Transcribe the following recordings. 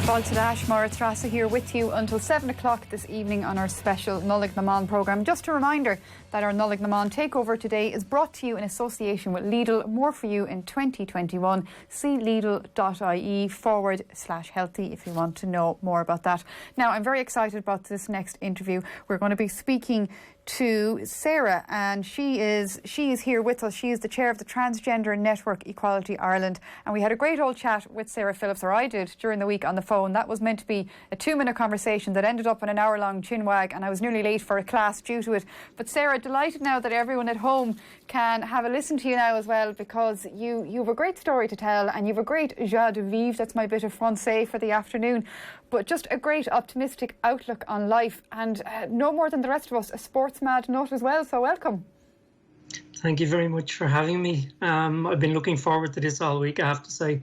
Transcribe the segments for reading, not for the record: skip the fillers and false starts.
Baltadash Maratrasa here with you until 7 o'clock this evening on our special Nollaig na mBan programme. Just a reminder that our Nollaig na mBan takeover today is brought to you in association with Lidl. More for you in 2021. See Lidl.ie/healthy if you want to know more about that. Now, I'm very excited about this next interview. We're going to be speaking to Sara, and she is here with us. She is the chair of the Transgender Network Equality Ireland, and we had a great old chat with Sara Phillips, or I did, during the week on the phone. That was meant to be a 2-minute conversation that ended up in an hour-long chinwag, and I was nearly late for a class due to it. But Sara, delighted now that everyone at home can have a listen to you now as well, because you have a great story to tell, and you have a great joie de vivre. That's my bit of français for the afternoon. But just a great optimistic outlook on life, and no more than the rest of us, a sports mad nut as well, so welcome. Thank you very much for having me. I've been looking forward to this all week, I have to say.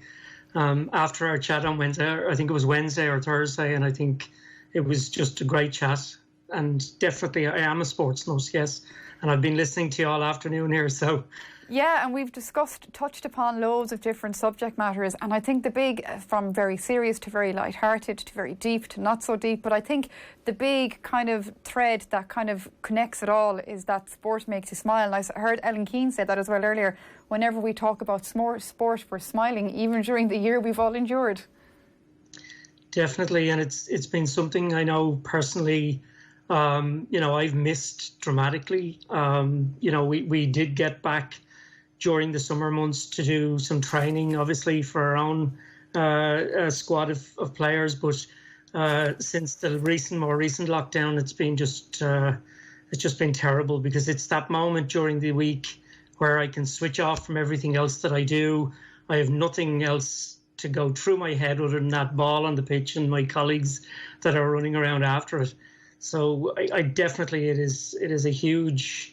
After our chat on Wednesday, I think it was Wednesday or Thursday, and I think it was just a great chat. And definitely I am a sports nut, yes, and I've been listening to you all afternoon here, so... Yeah, and we've touched upon loads of different subject matters, and I think the big, from very serious to very light-hearted to very deep to not so deep, but I think the big kind of thread that kind of connects it all is that sport makes you smile. And I heard Ellen Keane say that as well earlier. Whenever we talk about sport, we're smiling, even during the year we've all endured. Definitely, and it's been something I know personally. I've missed dramatically. We did get back during the summer months to do some training, obviously, for our own squad of players. But since the more recent lockdown, it's just been terrible, because it's that moment during the week where I can switch off from everything else that I do. I have nothing else to go through my head other than that ball on the pitch and my colleagues that are running around after it. So I definitely, it is a huge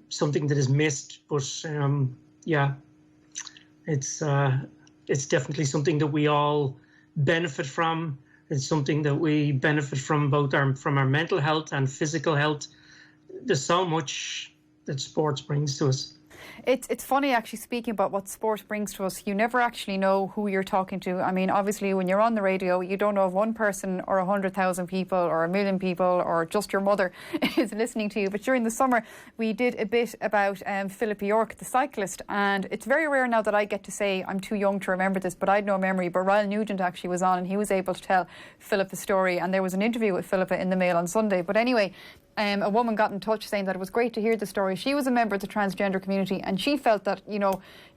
something that is missed, but it's definitely something that we all benefit from. It's something that we benefit from both from our mental health and physical health. There's so much that sports brings to us. It's funny, actually, speaking about what sport brings to us. You never actually know who you're talking to. I mean, obviously, when you're on the radio, you don't know if one person or 100,000 people or 1 million people or just your mother is listening to you. But during the summer, we did a bit about Philippa York, the cyclist. And it's very rare now that I get to say, I'm too young to remember this, but I had no memory. But Ryle Nugent actually was on, and he was able to tell Philippa's story. And there was an interview with Philippa in the Mail on Sunday. But anyway, a woman got in touch saying that it was great to hear the story. She was a member of the transgender community, and she felt that,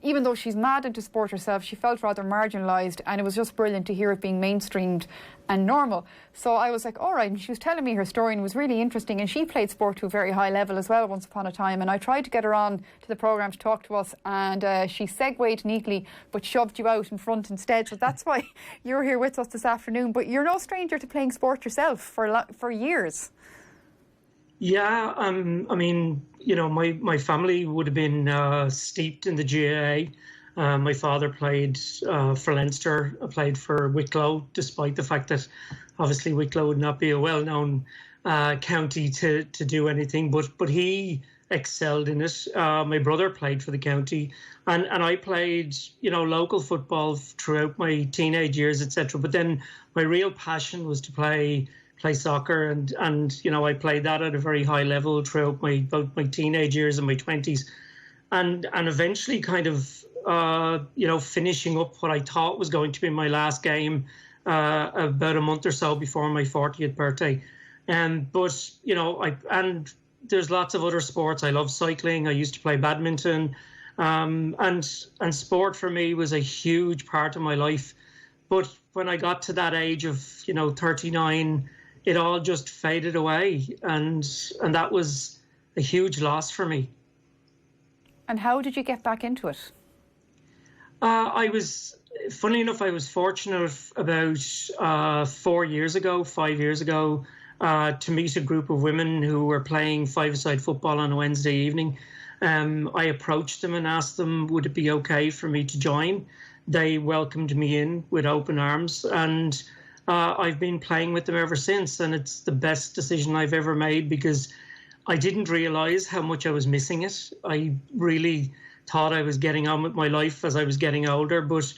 even though she's mad into sport herself, she felt rather marginalised, and it was just brilliant to hear it being mainstreamed and normal. So I was like, all right, and she was telling me her story, and it was really interesting, and she played sport to a very high level as well once upon a time, and I tried to get her on to the programme to talk to us, and she segued neatly but shoved you out in front instead. So that's why you're here with us this afternoon. But you're no stranger to playing sport yourself for years. Yeah, my family would have been steeped in the GAA. My father played for Leinster, played for Wicklow, despite the fact that obviously Wicklow would not be a well-known county to do anything, but he excelled in it. My brother played for the county, and I played, local football throughout my teenage years, etc. But then my real passion was to play soccer, and I played that at a very high level throughout both my teenage years and my 20s, and eventually kind of finishing up what I thought was going to be my last game about a month or so before my 40th birthday. But there's lots of other sports. I love cycling. I used to play badminton, and sport for me was a huge part of my life. But when I got to that age of 39, it all just faded away, and that was a huge loss for me. And how did you get back into it? Funny enough, I was fortunate about 5 years ago, to meet a group of women who were playing five-a-side football on a Wednesday evening. I approached them and asked them, would it be okay for me to join? They welcomed me in with open arms, and I've been playing with them ever since, and it's the best decision I've ever made, because I didn't realise how much I was missing it. I really thought I was getting on with my life as I was getting older, but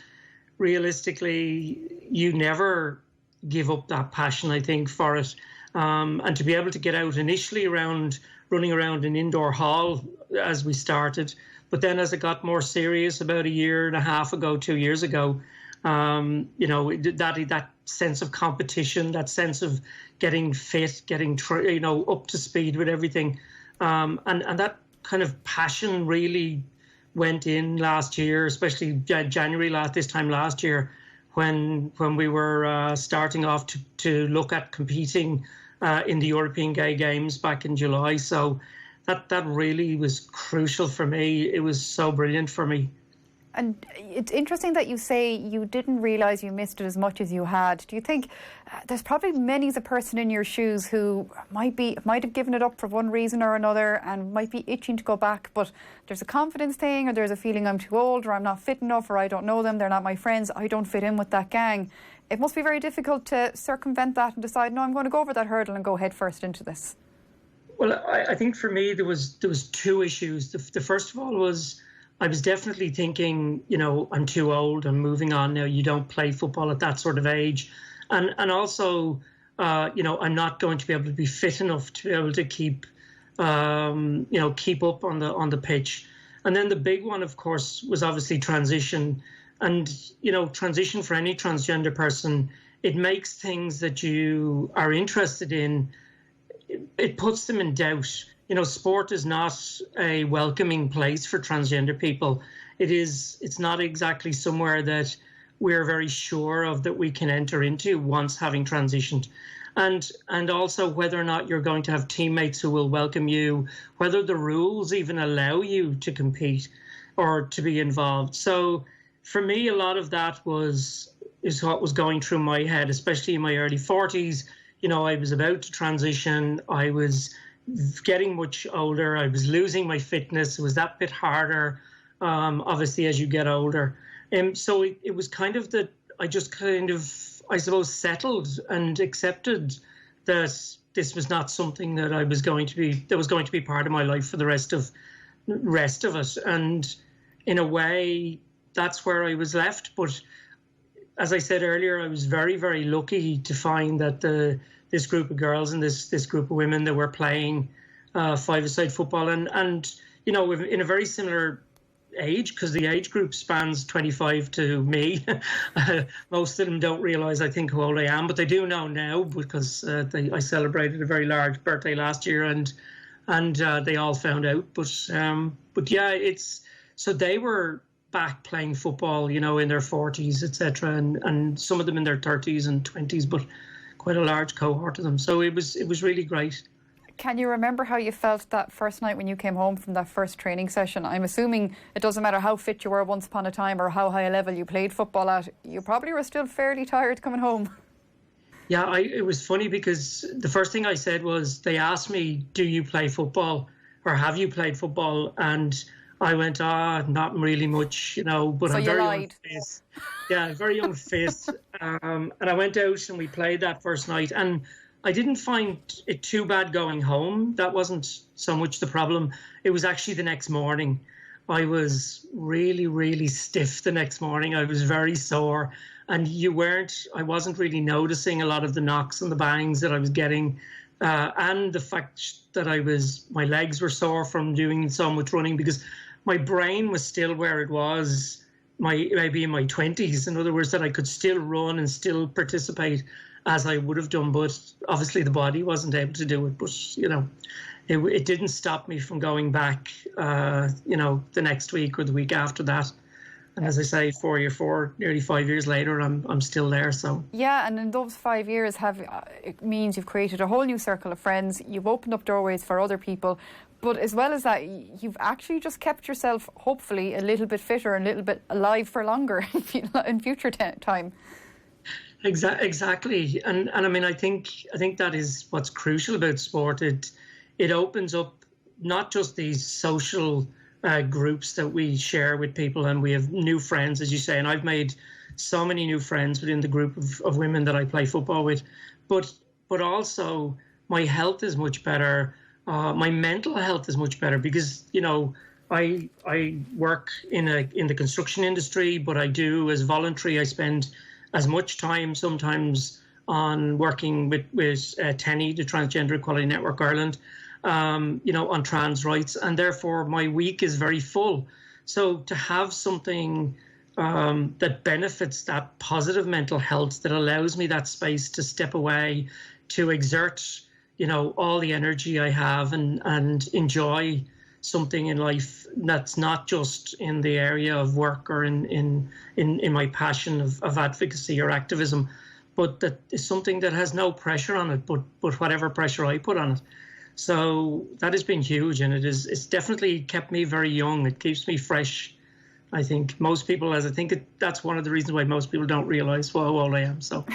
realistically, you never give up that passion, I think, for it. And to be able to get out initially running around an indoor hall as we started, but then as it got more serious about a year and a half ago, 2 years ago, that sense of competition, that sense of getting fit, getting up to speed with everything, and that kind of passion really went in last year, especially January this time last year, when we were starting off to look at competing in the European Gay Games back in July. So that really was crucial for me. It was so brilliant for me. And it's interesting that you say you didn't realise you missed it as much as you had. Do you think there's probably many as a person in your shoes who might have given it up for one reason or another and might be itching to go back, but there's a confidence thing, or there's a feeling I'm too old, or I'm not fit enough, or I don't know them, they're not my friends, I don't fit in with that gang. It must be very difficult to circumvent that and decide, no, I'm going to go over that hurdle and go head first into this. Well, I think for me there was two issues. The first of all was I was definitely thinking, I'm too old, I'm moving on now. You don't play football at that sort of age. And also, I'm not going to be able to be fit enough to be able to keep up on the pitch. And then the big one, of course, was obviously transition. And, transition for any transgender person, it makes things that you are interested in, it puts them in doubt. Sport is not a welcoming place for transgender people. It's not exactly somewhere that we're very sure of that we can enter into once having transitioned. And also whether or not you're going to have teammates who will welcome you, whether the rules even allow you to compete or to be involved. So for me, a lot of that is what was going through my head, especially in my early 40s. I was about to transition. I was getting much older. I was losing my fitness. It was that bit harder, obviously, as you get older. So it was kind of that I just kind of, I suppose, settled and accepted that this was not something that was going to be part of my life for the rest of it. And in a way, that's where I was left. But as I said earlier, I was very, very lucky to find that this group of girls and this group of women that were playing five-a-side football and in a very similar age, because the age group spans 25 to me. Most of them don't realise, I think, how old I am, but they do know now because I celebrated a very large birthday last year and they all found out. But yeah, so they were back playing football, in their 40s, etc., and some of them in their 30s and 20s, but quite a large cohort of them. So it was really great. Can you remember how you felt that first night when you came home from that first training session? I'm assuming it doesn't matter how fit you were once upon a time or how high a level you played football at, you probably were still fairly tired coming home. Yeah, it was funny because the first thing I said was, they asked me, do you play football or have you played football? And I went, not really much, but so I'm very young face. Yeah, very young face. And I went out and we played that first night. And I didn't find it too bad going home. That wasn't so much the problem. It was actually the next morning. I was really, really stiff the next morning. I was very sore. And I wasn't really noticing a lot of the knocks and the bangs that I was getting. And the fact that my legs were sore from doing so much running, because my brain was still where it was maybe in my 20s. In other words, that I could still run and still participate as I would have done, but obviously the body wasn't able to do it. But, it didn't stop me from going back, the next week or the week after that. And as I say, nearly 5 years later, I'm still there. So yeah, and in those 5 years, it means you've created a whole new circle of friends. You've opened up doorways for other people, but as well as that, you've actually just kept yourself, hopefully, a little bit fitter and a little bit alive for longer in future time. Exactly, and I mean, I think that is what's crucial about sport. It opens up not just these social groups that we share with people, and we have new friends, as you say, and I've made so many new friends within the group of women that I play football with, but also my health is much better, my mental health is much better, because I work in the construction industry, but I do as voluntary, I spend as much time sometimes on working with TENI, the Transgender Equality Network Ireland, on trans rights, and therefore my week is very full. So to have something that benefits that positive mental health, that allows me that space to step away, to exert, all the energy I have and enjoy something in life that's not just in the area of work or in my passion of advocacy or activism, but that is something that has no pressure on it, but whatever pressure I put on it. So that has been huge, and it's definitely kept me very young. It keeps me fresh. I think most people, that's one of the reasons why most people don't realise how old I am. So.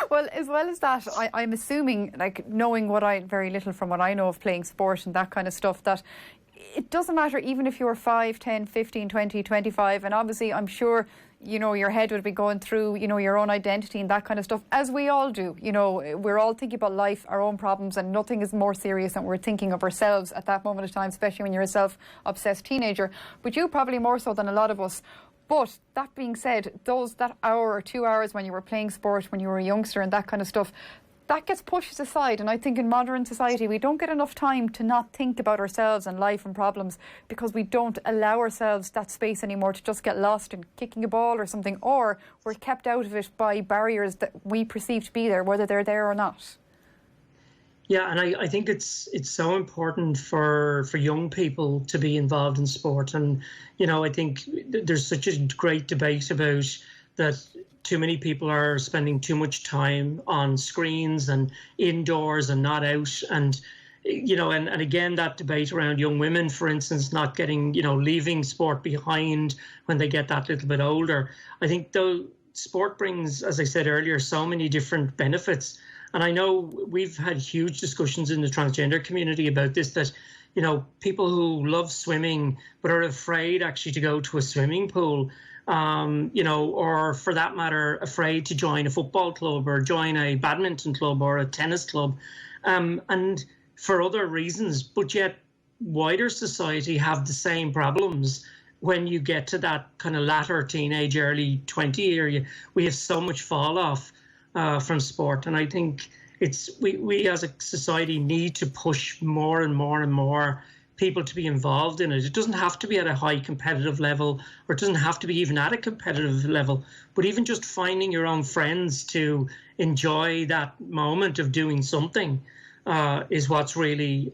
Well, as well as that, I'm assuming, like, knowing very little from what I know of playing sport and that kind of stuff, that it doesn't matter even if you're 5, 10, 15, 20, 25, and obviously I'm sure, your head would be going through, your own identity and that kind of stuff, as we all do. We're all thinking about life, our own problems, and nothing is more serious than we're thinking of ourselves at that moment of time, especially when you're a self-obsessed teenager. But you probably more so than a lot of us. But that being said, that hour or 2 hours when you were playing sport, when you were a youngster and that kind of stuff, that gets pushed aside. And I think in modern society, we don't get enough time to not think about ourselves and life and problems, because we don't allow ourselves that space anymore to just get lost in kicking a ball or something, or we're kept out of it by barriers that we perceive to be there, whether they're there or not. Yeah, and I think it's so important for young people to be involved in sport. And, I think there's such a great debate about that too many people are spending too much time on screens and indoors and not out. And, and again, that debate around young women, for instance, not getting, leaving sport behind when they get that little bit older. I think, though, sport brings, as I said earlier, so many different benefits. And I know we've had huge discussions in the transgender community about this, that, people who love swimming but are afraid actually to go to a swimming pool, or for that matter, afraid to join a football club or join a badminton club or a tennis club, and for other reasons. But yet wider society have the same problems. When you get to that kind of latter teenage, early 20 area, we have so much fall off from sport. And I think we as a society need to push more and more and more people to be involved in it. It doesn't have to be at a high competitive level, or it doesn't have to be even at a competitive level, but even just finding your own friends to enjoy that moment of doing something is what's really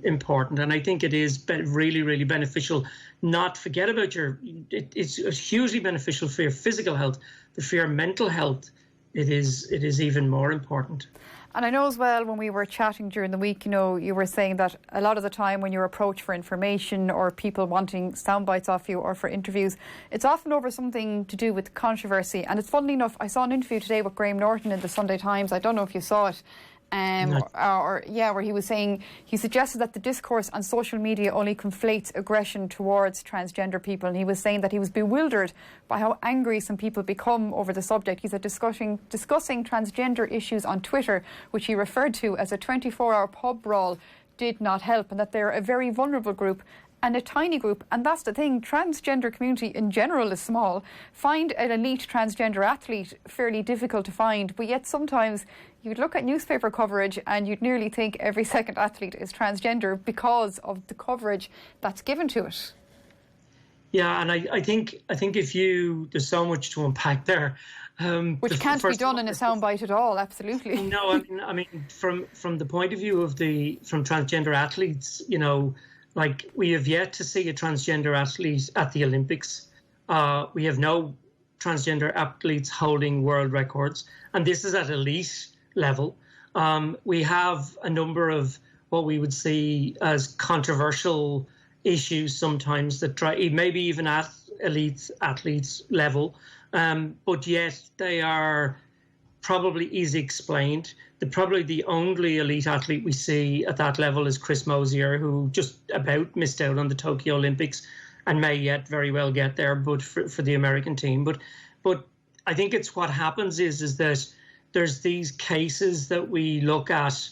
important. And I think it is really, really beneficial. Not forget about it's hugely beneficial for your physical health, but for your mental health, it is even more important. And I know as well, when we were chatting during the week, you were saying that a lot of the time when you're approached for information or people wanting sound bites off you or for interviews, it's often over something to do with controversy. And it's funnily enough, I saw an interview today with Graham Norton in the Sunday Times. I don't know if you saw it. Where he was saying, he suggested that the discourse on social media only conflates aggression towards transgender people, and he was saying that he was bewildered by how angry some people become over the subject. He said discussing transgender issues on Twitter, which he referred to as a 24-hour pub brawl, did not help, and that they're a very vulnerable group and a tiny group. And that's the thing, transgender community in general is small. Find an elite transgender athlete fairly difficult to find, but yet sometimes you'd look at newspaper coverage and you'd nearly think every second athlete is transgender because of the coverage that's given to it. Yeah, and I think there's so much to unpack there. Which can't be done in a soundbite at all, absolutely. No, I mean from the point of view from transgender athletes, like, we have yet to see a transgender athlete at the Olympics. We have no transgender athletes holding world records, and this is at elite level. We have a number of what we would see as controversial issues sometimes that maybe even at elite athletes level, but yet they are probably easy explained. Probably the only elite athlete we see at that level is Chris Mosier, who just about missed out on the Tokyo Olympics and may yet very well get there, but for the American team. But I think it's what happens is that there's these cases that we look at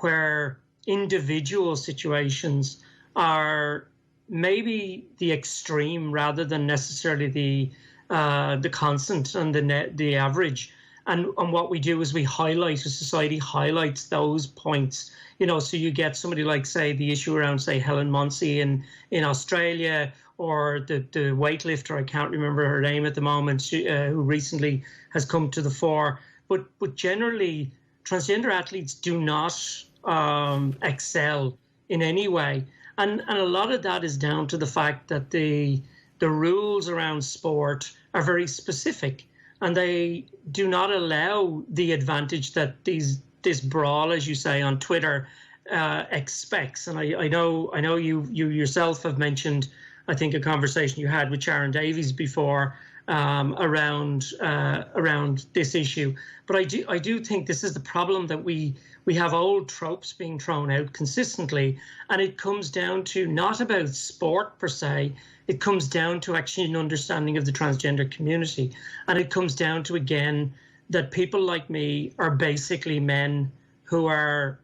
where individual situations are maybe the extreme rather than necessarily the constant and the average. And what we do is we highlight, a society highlights those points, so you get somebody like, say, the issue around, say, Helen Munsey in Australia, or the weightlifter, I can't remember her name at the moment, who recently has come to the fore. But generally, transgender athletes do not excel in any way. And a lot of that is down to the fact that the rules around sport are very specific, and they do not allow the advantage that this brawl, as you say, on Twitter expects. And I know you yourself have mentioned, I think, a conversation you had with Sharon Davies before around this issue. But I do think this is the problem, that we have old tropes being thrown out consistently, and it comes down to not about sport per se. It comes down to actually an understanding of the transgender community, and it comes down to, again, that people like me are basically men who are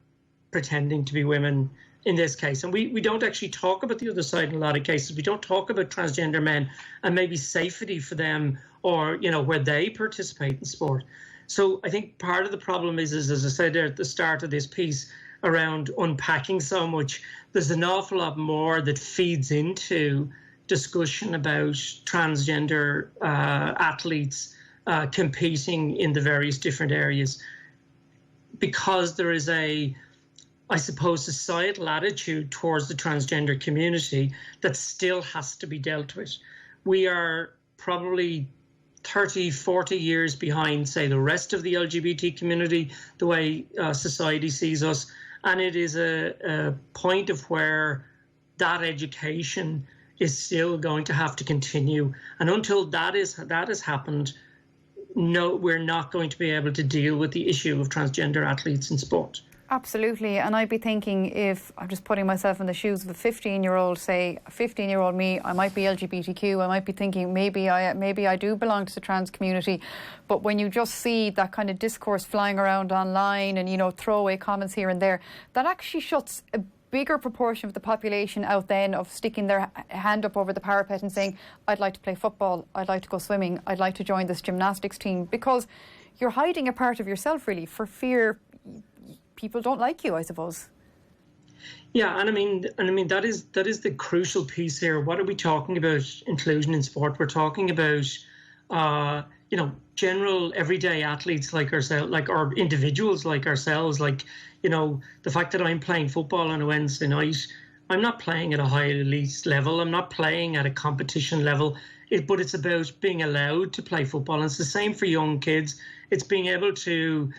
pretending to be women in this case. And we don't actually talk about the other side in a lot of cases. We don't talk about transgender men and maybe safety for them, or, where they participate in sport. So I think part of the problem is, as I said there at the start of this piece, around unpacking so much, there's an awful lot more that feeds into discussion about transgender athletes competing in the various different areas, because there is a, I suppose, societal attitude towards the transgender community that still has to be dealt with. We are probably 30, 40 years behind, say, the rest of the LGBT community, the way society sees us. And it is a point of where that education is still going to have to continue. And until that has happened, no, we're not going to be able to deal with the issue of transgender athletes in sport. Absolutely. And I'd be thinking, if I'm just putting myself in the shoes of a 15-year-old, say a 15-year-old me, I might be LGBTQ, I might be thinking maybe I do belong to the trans community. But when you just see that kind of discourse flying around online and, throwaway comments here and there, that actually shuts a bigger proportion of the population out then of sticking their hand up over the parapet and saying, I'd like to play football, I'd like to go swimming, I'd like to join this gymnastics team, because you're hiding a part of yourself, really, for fear people don't like you, I suppose. Yeah, and I mean that is the crucial piece here. What are we talking about? Inclusion in sport. We're talking about general everyday athletes like ourselves, or individuals like ourselves. The fact that I'm playing football on a Wednesday night, I'm not playing at a high elite level. I'm not playing at a competition level. But it's about being allowed to play football. And it's the same for young kids. It's being able to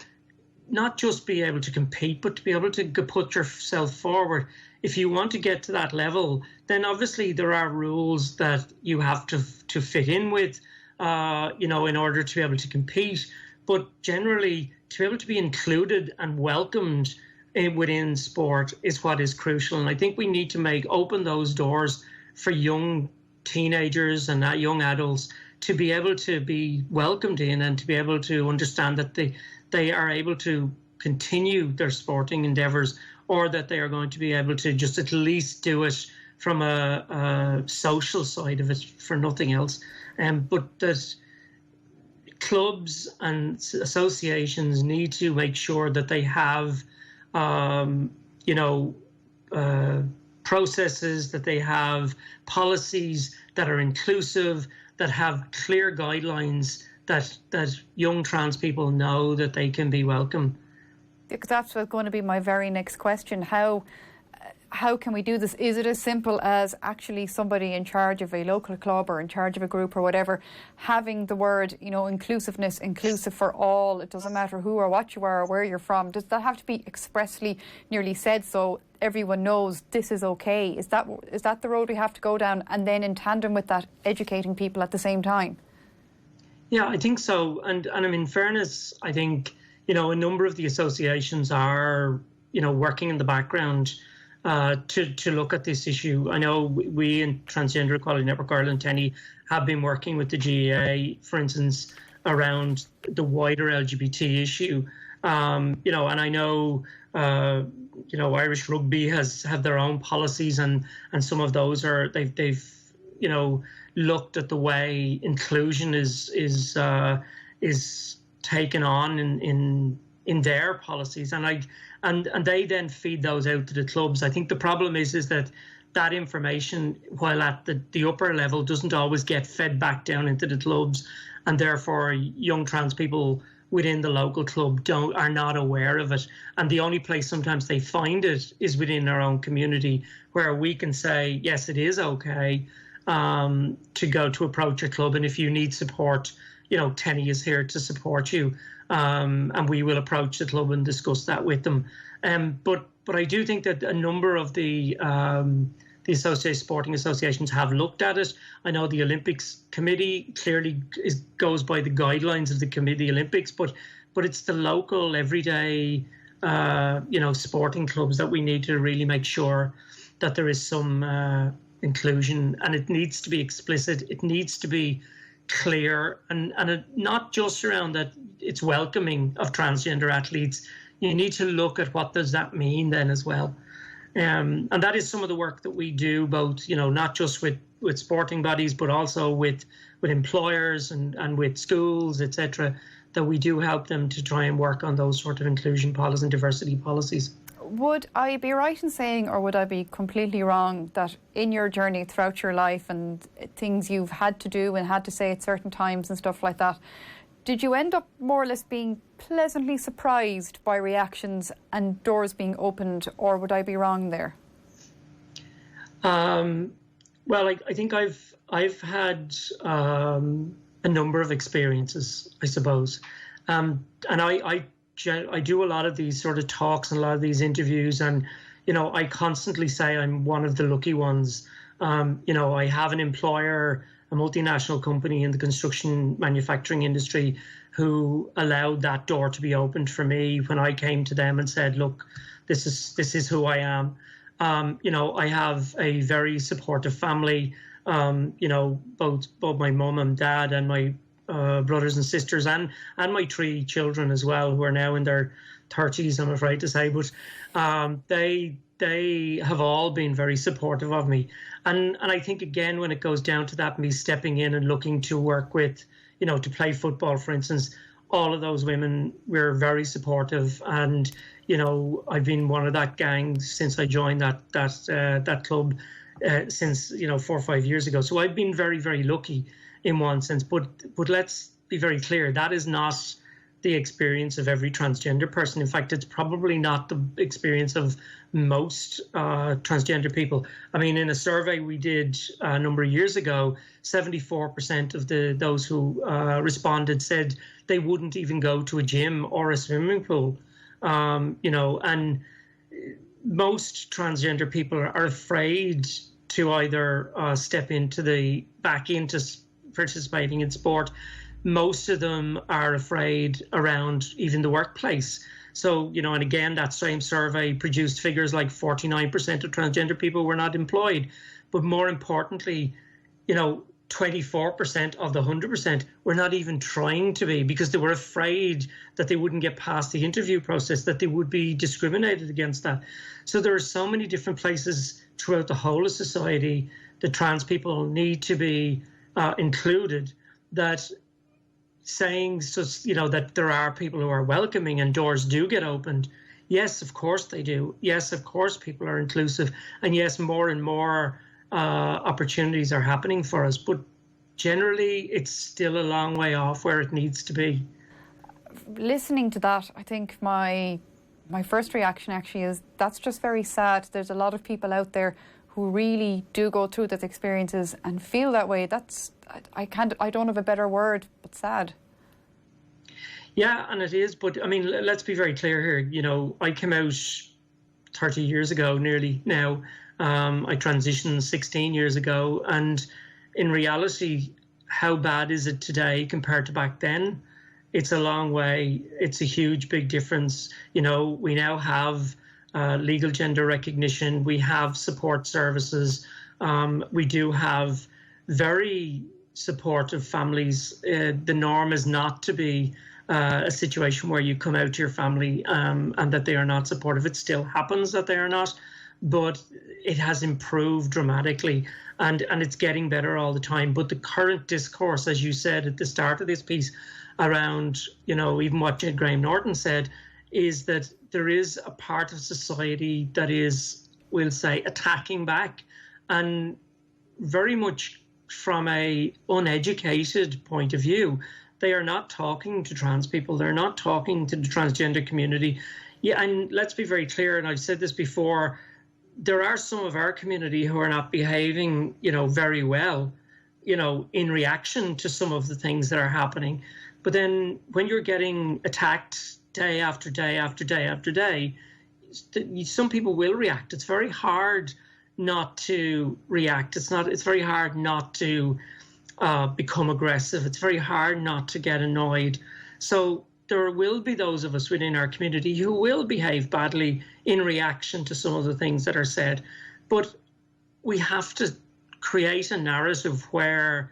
not just be able to compete, but to be able to put yourself forward. If you want to get to that level, then obviously there are rules that you have to fit in with, in order to be able to compete. But generally, to be able to be included and welcomed within sport is what is crucial. And I think we need to open those doors for young teenagers and young adults to be able to be welcomed in, and to be able to understand that they are able to continue their sporting endeavours, or that they are going to be able to just at least do it from a social side of it, for nothing else. But that clubs and associations need to make sure that they have, processes, that they have policies that are inclusive, that have clear guidelines, that young trans people know that they can be welcome. Because that's going to be my very next question. How can we do this? Is it as simple as actually somebody in charge of a local club or in charge of a group or whatever having the word, inclusiveness, inclusive for all? It doesn't matter who or what you are or where you're from. Does that have to be expressly nearly said so everyone knows this is okay? Is that the road we have to go down? And then in tandem with that, educating people at the same time? Yeah, I think so. And in fairness, I think, a number of the associations are, working in the background to look at this issue. I know we in Transgender Equality Network Ireland, TENI, have been working with the GAA, for instance, around the wider LGBT issue. And I know, Irish Rugby have their own policies, and some of those they've looked at the way inclusion is taken on in their policies, and they then feed those out to the clubs. I think the problem is that information, while at the upper level, doesn't always get fed back down into the clubs, and therefore young trans people within the local club are not aware of it. And the only place sometimes they find it is within our own community, where we can say, yes, it is okay to go to approach a club, and if you need support, TENI is here to support you, and we will approach the club and discuss that with them. But I do think that a number of the sporting associations have looked at it. I know the Olympics Committee clearly goes by the guidelines of the Olympics, but it's the local, everyday, sporting clubs that we need to really make sure that there is some inclusion, and it needs to be explicit. It needs to be clear, and not just around that it's welcoming of transgender athletes. You need to look at what does that mean then as well. And that is some of the work that we do, both, not just with sporting bodies, but also with employers and with schools, etc., that we do help them to try and work on those sort of inclusion policies and diversity policies. Would I be right in saying, or would I be completely wrong, that in your journey throughout your life and things you've had to do and had to say at certain times and stuff like that, did you end up more or less being pleasantly surprised by reactions and doors being opened, or would I be wrong there? Well, I think I've had a number of experiences, I suppose, and I do a lot of these sort of talks and a lot of these interviews, and I constantly say I'm one of the lucky ones. I have an employer, a multinational company in the construction manufacturing industry, who allowed that door to be opened for me when I came to them and said, look, this is who I am. I have a very supportive family, both my mum and dad and my brothers and sisters and my 3 children as well, who are now in their 30s, I'm afraid to say, but they have all been very supportive of me. And I think, again, when it goes down to that, me stepping in and looking to work with, to play football, for instance, all of those women were very supportive. And, I've been one of that gang since I joined that club since, 4 or 5 years ago. So I've been very, very lucky in one sense. But let's be very clear, that is not the experience of every transgender person. In fact, it's probably not the experience of most transgender people. I mean, in a survey we did a number of years ago, 74% of those who responded said they wouldn't even go to a gym or a swimming pool. And most transgender people are afraid to either step back into participating in sport. Most of them are afraid around even the workplace. So, and again, that same survey produced figures like 49% of transgender people were not employed. But more importantly, 24% of the 100% were not even trying to be, because they were afraid that they wouldn't get past the interview process, that they would be discriminated against that. So there are so many different places throughout the whole of society that trans people need to be included, that saying, that there are people who are welcoming and doors do get opened. Yes, of course they do. Yes, of course people are inclusive. And yes, more and more opportunities are happening for us. But generally, it's still a long way off where it needs to be. Listening to that, I think my first reaction actually is that's just very sad. There's a lot of people out there who really do go through those experiences and feel that way. I don't have a better word, but sad. Yeah, and it is. But I mean, let's be very clear here. I came out 30 years ago, nearly now. I transitioned 16 years ago. And in reality, how bad is it today compared to back then? It's a long way. It's a huge, big difference. We now have legal gender recognition. We have support services. We do have very supportive families. The norm is not to be a situation where you come out to your family and that they are not supportive. It still happens that they are not. but it has improved dramatically, and it's getting better all the time. But the current discourse, as you said at the start of this piece, around, even what Jed Graham Norton said, is that there is a part of society that is, we'll say, attacking back, and very much from a uneducated point of view. They are not talking to trans people. They're not talking to the transgender community. Yeah, and let's be very clear, and I've said this before, there are some of our community who are not behaving, very well, in reaction to some of the things that are happening. But then when you're getting attacked day after day after day after day, some people will react. It's very hard not to react. It's very hard not to become aggressive. It's very hard not to get annoyed. So there will be those of us within our community who will behave badly in reaction to some of the things that are said. But we have to create a narrative where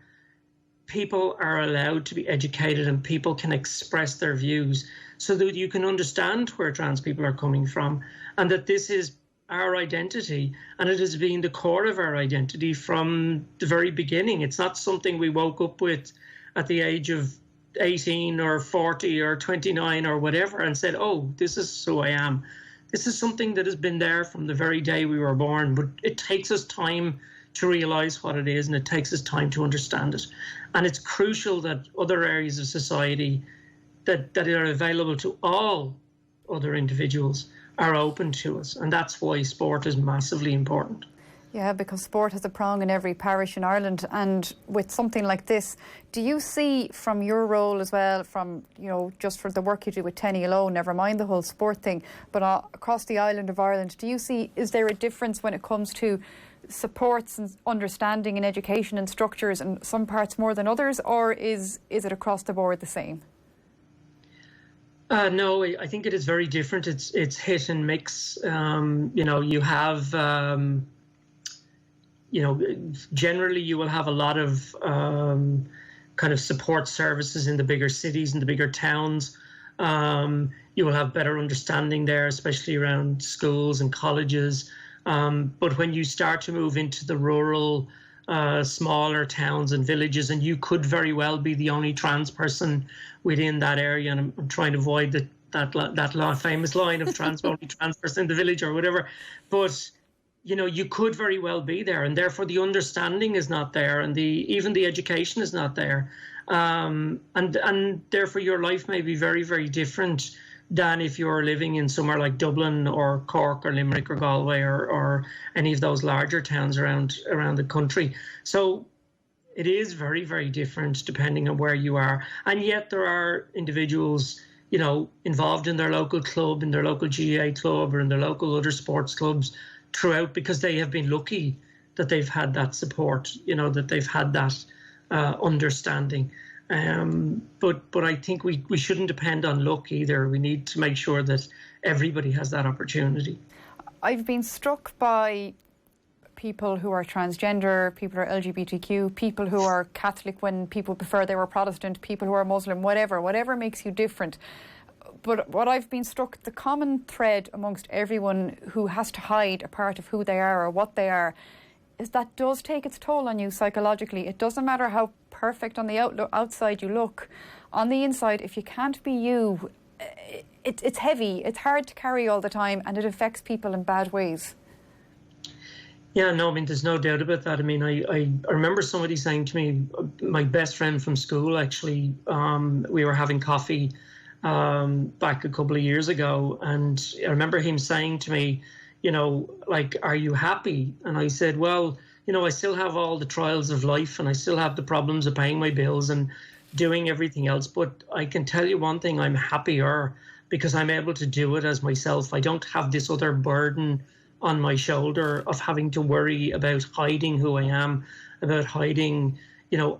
people are allowed to be educated and people can express their views, so that you can understand where trans people are coming from, and that this is our identity, and it has been the core of our identity from the very beginning. It's not something we woke up with at the age of 18 or 40 or 29 or whatever and said, oh, this is who I am. This is something that has been there from the very day we were born, but it takes us time to realise what it is, and it takes us time to understand it. And it's crucial that other areas of society that are available to all other individuals are open to us. And that's why sport is massively important. Yeah, because sport has a prong in every parish in Ireland. And with something like this, do you see from your role as well, from, just for the work you do with TENI alone, never mind the whole sport thing, but across the island of Ireland, is there a difference when it comes to supports and understanding and education and structures, in some parts more than others, or is it across the board the same? No, I think it is very different. It's hit and mix. You have, generally you will have a lot of kind of support services in the bigger cities and the bigger towns. You will have better understanding there, especially around schools and colleges. But when you start to move into the rural, smaller towns and villages, and you could very well be the only trans person within that area, and I'm trying to avoid that famous line of only trans person in the village or whatever, but you could very well be there, and therefore the understanding is not there, and even the education is not there, and therefore your life may be very, very different than if you're living in somewhere like Dublin or Cork or Limerick or Galway or any of those larger towns around the country. So it is very, very different depending on where you are. And yet there are individuals, involved in their local club, in their local GAA club, or in their local other sports clubs throughout, because they have been lucky that they've had that support, that they've had that understanding. But I think we shouldn't depend on luck either. We need to make sure that everybody has that opportunity. I've been struck by people who are transgender, people who are LGBTQ, people who are Catholic when people prefer they were Protestant, people who are Muslim, whatever makes you different. But what I've been struck, the common thread amongst everyone who has to hide a part of who they are or what they are, is that does take its toll on you psychologically. It doesn't matter how perfect on the outside you look. On the inside, if you can't be you, it's heavy, it's hard to carry all the time, and it affects people in bad ways. Yeah, no, there's no doubt about that. I remember somebody saying to me, my best friend from school, actually, we were having coffee back a couple of years ago, and I remember him saying to me, are you happy? And I said, well, I still have all the trials of life, and I still have the problems of paying my bills and doing everything else. But I can tell you one thing, I'm happier because I'm able to do it as myself. I don't have this other burden on my shoulder of having to worry about hiding who I am, about hiding,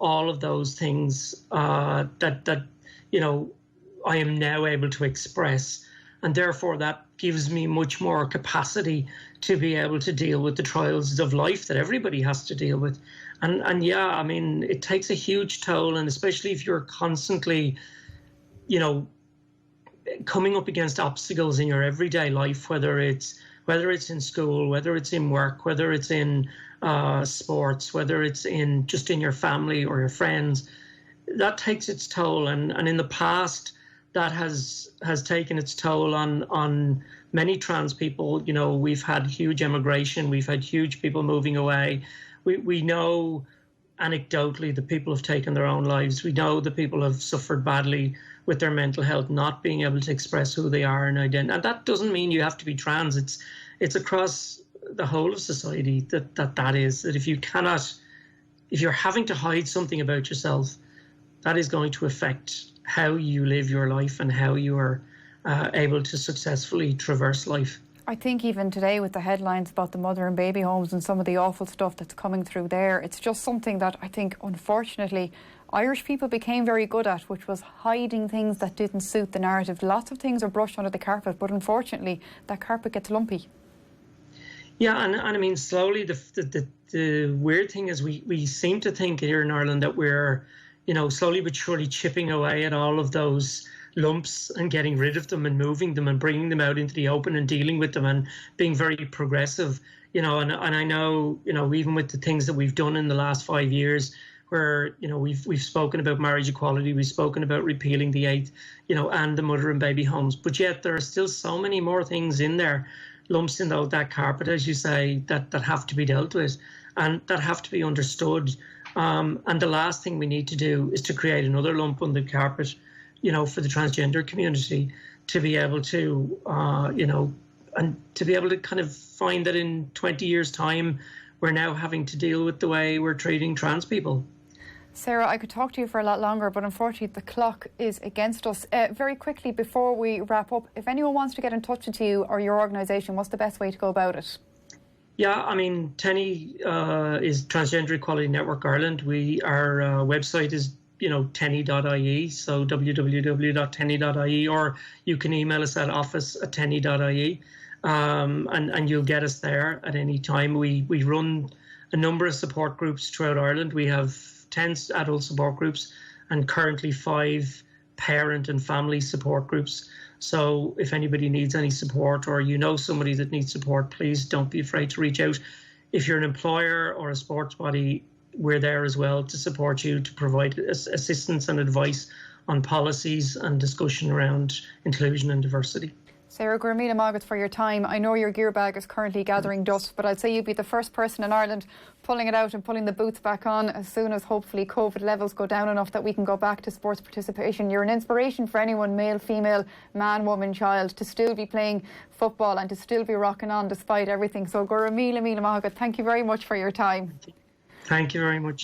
all of those things that I am now able to express. And therefore that gives me much more capacity to be able to deal with the trials of life that everybody has to deal with. And yeah, it takes a huge toll, and especially if you're constantly, coming up against obstacles in your everyday life, whether it's whether it's in school, whether it's in work, whether it's in sports, whether it's in just in your family or your friends, that takes its toll. And in the past, that has taken its toll on many trans people. You know, we've had huge emigration, we've had huge people moving away. We know anecdotally that people have taken their own lives. We know that people have suffered badly with their mental health, not being able to express who they are and identity. And that doesn't mean you have to be trans. It's across the whole of society that is, that if you're having to hide something about yourself, that is going to affect how you live your life and how you are able to successfully traverse life. I think even today with the headlines about the mother and baby homes and some of the awful stuff that's coming through there, it's just something that I think, unfortunately, Irish people became very good at, which was hiding things that didn't suit the narrative. Lots of things are brushed under the carpet, but unfortunately, that carpet gets lumpy. Yeah, and I mean, slowly, the weird thing is we seem to think here in Ireland that we're, you know, slowly but surely chipping away at all of those lumps and getting rid of them and moving them and bringing them out into the open and dealing with them and being very progressive, you know, and I know, you know, even with the things that we've done in the last 5 years, where, you know, we've spoken about marriage equality, we've spoken about repealing the 8th, you know, and the mother and baby homes, but yet there are still so many more things in there, lumps in that carpet, as you say, that have to be dealt with and that have to be understood. And the last thing we need to do is to create another lump on the carpet, you know, for the transgender community to be able to, you know, and to be able to kind of find that in 20 years' time, we're now having to deal with the way we're treating trans people. Sarah, I could talk to you for a lot longer, but unfortunately the clock is against us. Very quickly, before we wrap up, if anyone wants to get in touch with you or your organisation, what's the best way to go about it? Yeah, I mean, TENI is Transgender Equality Network Ireland. Our website is, you know, teni.ie, so www.teni.ie, or you can email us at office@teni.ie, and you'll get us there at any time. We run a number of support groups throughout Ireland. We have 10 adult support groups and currently 5 parent and family support groups. So if anybody needs any support or you know somebody that needs support, please don't be afraid to reach out. If you're an employer or a sports body, we're there as well to support you, to provide assistance and advice on policies and discussion around inclusion and diversity. Sarah, Gurmila Magat, for your time. I know your gear bag is currently gathering dust, but I'd say you'd be the first person in Ireland pulling it out and pulling the boots back on as soon as hopefully COVID levels go down enough that we can go back to sports participation. You're an inspiration for anyone, male, female, man, woman, child, to still be playing football and to still be rocking on despite everything. So Gurmila Magat, thank you very much for your time. Thank you very much.